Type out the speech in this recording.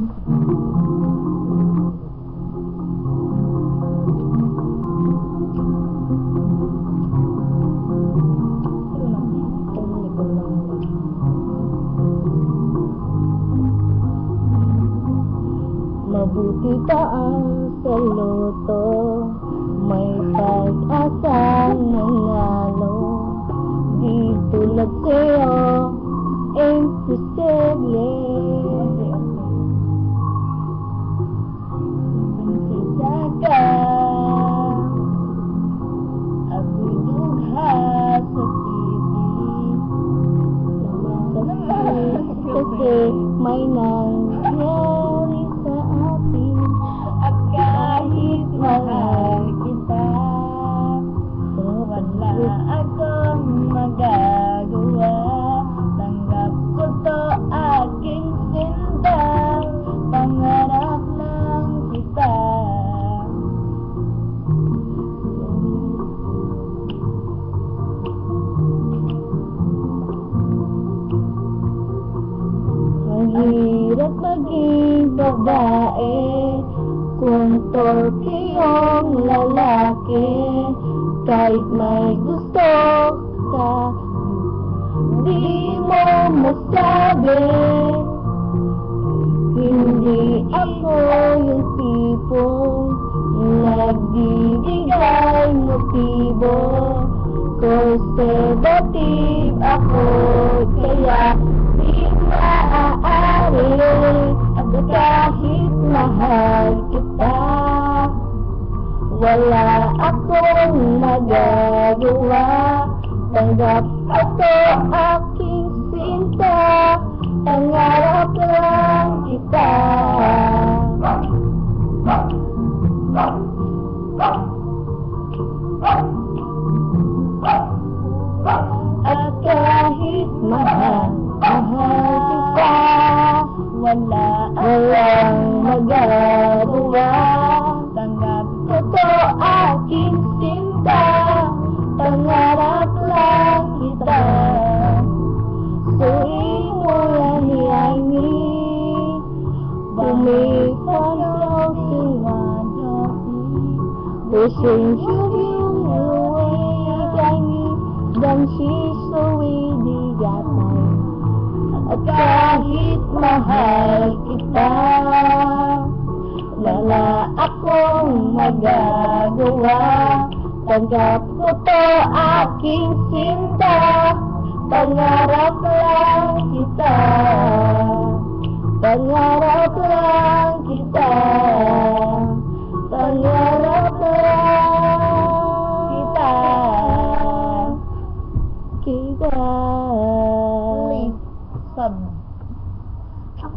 Mabuti pa ang saluto, may pag-asang manalo. Di tulad sa'yo, imposible. Prinsesa ka, ako'y dugha sa TV. Kasi may nangyari sa atin. At kahit mahal kita, wala akong magagawa. Tanggap ko to aking sinta, pangarap lang kita. Mahirap maging babae kung torpe yung lalaki. Kahit may gusto ka, di mo masabi. Hindi ako yung tipong nagbibigay motibo. Conservative ako, kaya di maaari. At kahit mahal kita, wala akong magagawa. Tanggap ako aking sinta, pangarap lang kita. At kahit mahal kita, walang magagawa. Tanggap ko to aking sinta, pangarap lang kita. Suing mo yan ni bumi floating on your feet. Wishing you away me, dan sisuwi di gatay. At kahit mahal kita, wala akong magagawa. Tanggap ko to aking sinta, pangarap lang kita. Pangarap lang kita.